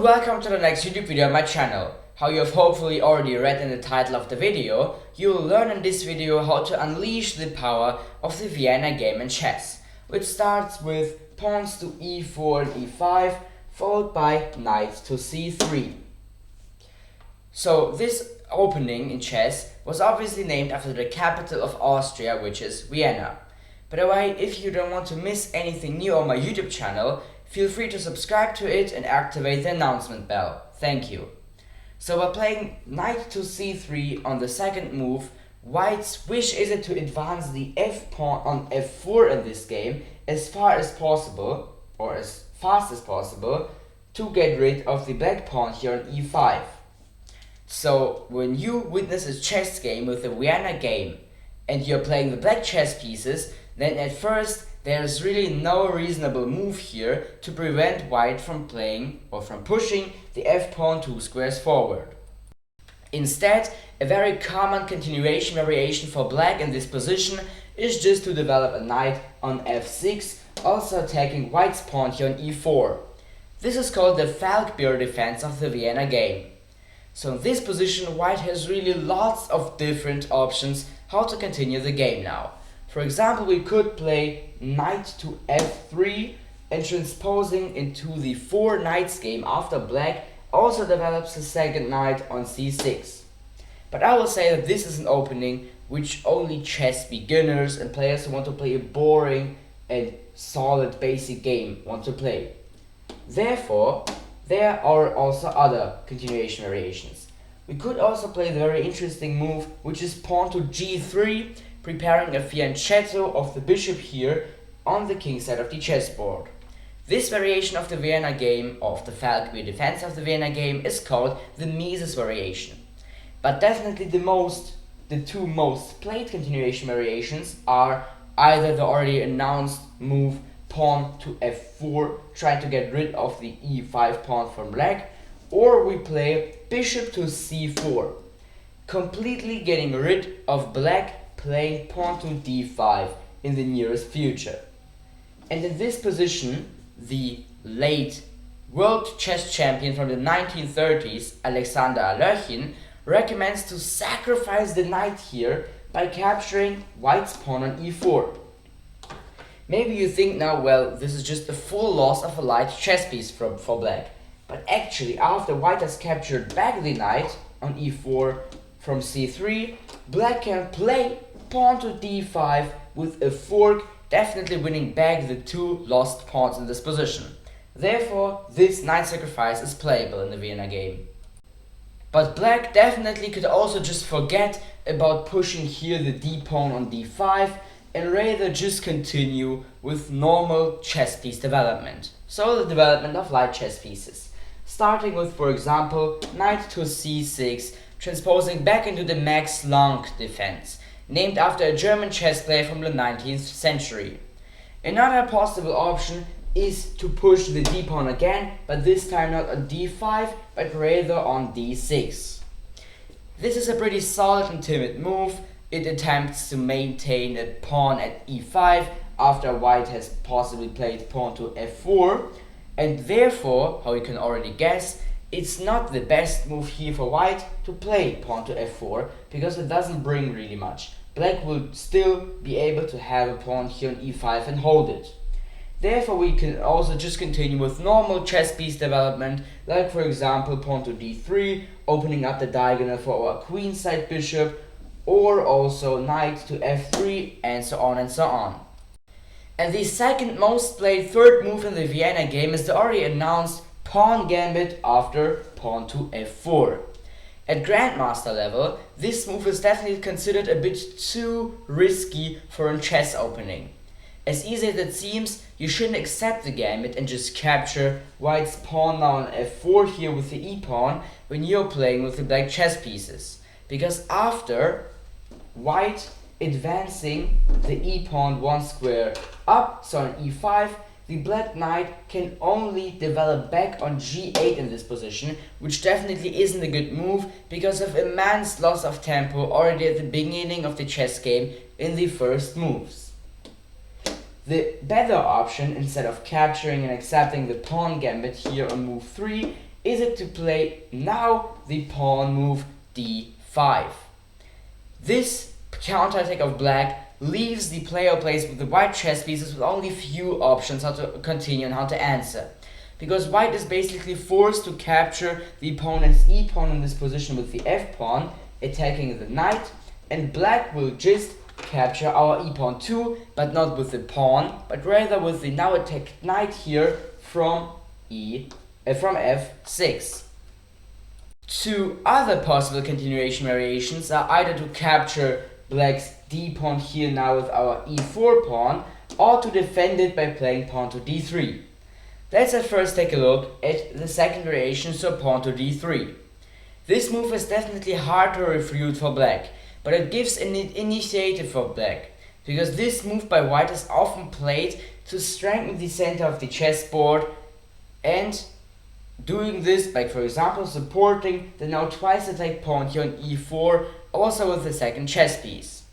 welcome to the next YouTube video on my channel. How you have hopefully already read in the title of the video, you will learn in this video how to unleash the power of the Vienna game in chess, which starts with pawns to e4 and e5, followed by knight to c3. So this opening in chess was obviously named after the capital of Austria, which is Vienna. By the way, if you don't want to miss anything new on my YouTube channel, feel free to subscribe to it and activate the announcement bell. Thank you. So by playing knight to c3 on the second move, White's wish is it to advance the f pawn on f4 in this game as far as possible, or as fast as possible, to get rid of the black pawn here on e5. So when you witness a chess game with the Vienna game and you're playing the black chess pieces, then at first there's really no reasonable move here to prevent White from playing or from pushing the f-pawn 2 squares forward. Instead, a very common continuation variation for Black in this position is just to develop a knight on f6, also attacking White's pawn here on e4. This is called the falkbeer defense of the Vienna game. So in this position, White has really lots of different options how to continue the game now. For example, we could play knight to f3 and transposing into the 4 knights game after Black also develops a second knight on c6. But I will say that this is an opening which only chess beginners and players who want to play a boring and solid basic game want to play. Therefore, there are also other continuation variations. We could also play the very interesting move, which is pawn to g3, preparing a fianchetto of the bishop here on the king side of the chessboard. This variation of the Vienna game, of the falkbeer defense of the Vienna game, is called the Mises variation. But definitely the two most played continuation variations are either the already announced move pawn to f4, trying to get rid of the e5 pawn from Black, or we play bishop to c4, completely getting rid of Black playing pawn to d5 in the nearest future. And in this position, the late world chess champion from the 1930s, Alexander Alekhin, recommends to sacrifice the knight here by capturing White's pawn on e4. Maybe you think now, well, this is just a full loss of a light chess piece for Black. But actually, after White has captured back the knight on e4 from c3, Black can play pawn to d5 with a fork, definitely winning back the 2 lost pawns in this position. Therefore, this knight sacrifice is playable in the Vienna game. But Black definitely could also just forget about pushing here the d pawn on d5 and rather just continue with normal chess piece development. So the development of light chess pieces. Starting with, for example, knight to c6, transposing back into the max-lange defense, named after a German chess player from the 19th century. Another possible option is to push the d-pawn again, but this time not on d5, but rather on d6. This is a pretty solid and timid move. It attempts to maintain a pawn at e5 after White has possibly played pawn to f4, and therefore, how you can already guess, it's not the best move here for White to play pawn to f4, because it doesn't bring really much. Black will still be able to have a pawn here on e5 and hold it. Therefore, we can also just continue with normal chess piece development, like for example pawn to d3, opening up the diagonal for our queenside bishop, or also knight to f3, and so on and so on. And the second most played third move in the Vienna game is the already announced pawn gambit after pawn to f4. At grandmaster level, this move is definitely considered a bit too risky for a chess opening. As easy as it seems, you shouldn't accept the gambit and just capture White's pawn now on f4 here with the e-pawn when you're playing with the black chess pieces. Because after White advancing the e-pawn 1 square up, so on e5, the black knight can only develop back on g8 in this position, which definitely isn't a good move because of immense loss of tempo already at the beginning of the chess game in the first moves. The better option, instead of capturing and accepting the pawn gambit here on move 3, is it to play now the pawn move d5. This counterattack of black leaves the player who plays with the white chess pieces with only few options how to continue and how to answer. Because white is basically forced to capture the opponent's e-pawn in this position with the f-pawn, attacking the knight, and black will just capture our e-pawn too, but not with the pawn, but rather with the now attacked knight here from f6. Two other possible continuation variations are either to capture black's d-pawn here now with our e4 pawn, or to defend it by playing pawn to d3. Let's at first take a look at the second variation, so pawn to d3. This move is definitely hard to refute for black, but it gives an initiative for black, because this move by white is often played to strengthen the center of the chessboard, and doing this by, for example, supporting the now twice attacked pawn here on e4, also with the second chess piece.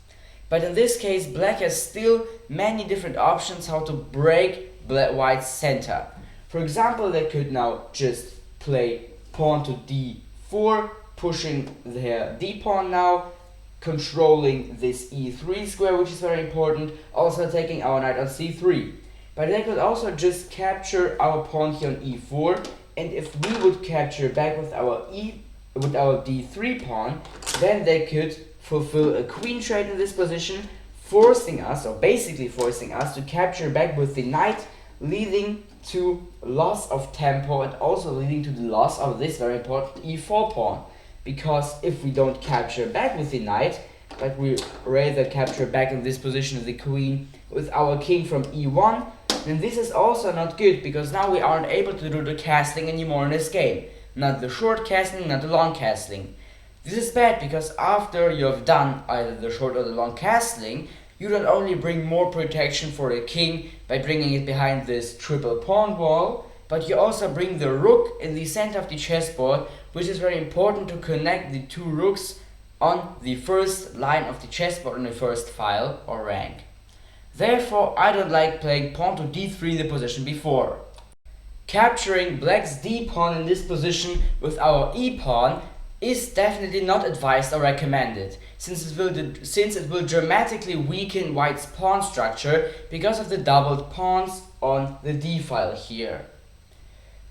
But in this case, black has still many different options how to break white's center. For example, they could now just play pawn to d4, pushing their d-pawn now, controlling this e3 square, which is very important, also taking our knight on c3. But they could also just capture our pawn here on e4, and if we would capture back with our d3 pawn, then they could fulfill a queen trade in this position, forcing us, or basically forcing us, to capture back with the knight, leading to loss of tempo and also leading to the loss of this very important e4 pawn. Because if we don't capture back with the knight, but we rather capture back in this position of the queen with our king from e1, then this is also not good, because now we aren't able to do the castling anymore in this game. Not the short castling, not the long castling. This is bad, because after you have done either the short or the long castling, you don't only bring more protection for the king by bringing it behind this triple pawn wall, but you also bring the rook in the center of the chessboard, which is very important to connect the two rooks on the first line of the chessboard, on the first file or rank. Therefore, I don't like playing pawn to d3 in the position before. Capturing black's d-pawn in this position with our e-pawn is definitely not advised or recommended, since it will dramatically weaken white's pawn structure because of the doubled pawns on the d-file here.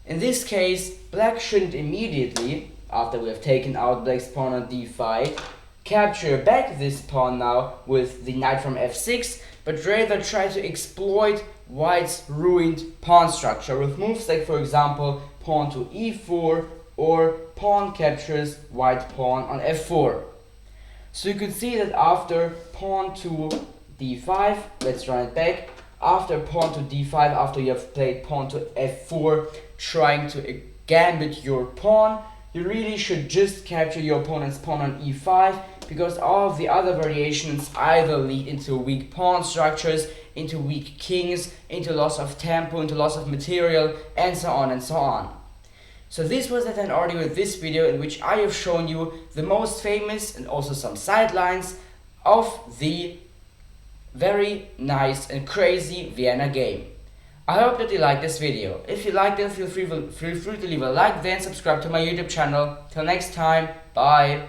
In this case, black shouldn't immediately, after we have taken out black's pawn on d5, capture back this pawn now with the knight from f6, but rather try to exploit white's ruined pawn structure with moves like, for example, pawn to e4 or pawn captures white pawn on f4. So you can see that after pawn to d5, let's run it back, after pawn to d5, after you have played pawn to f4, trying to gambit your pawn, you really should just capture your opponent's pawn on e5, because all of the other variations either lead into weak pawn structures, into weak kings, into loss of tempo, into loss of material, and so on and so on. So this was it then already with this video, in which I have shown you the most famous and also some sidelines of the very nice and crazy Vienna game. I hope that you liked this video. If you liked it, feel free to leave a like, then subscribe to my YouTube channel. Till next time, bye!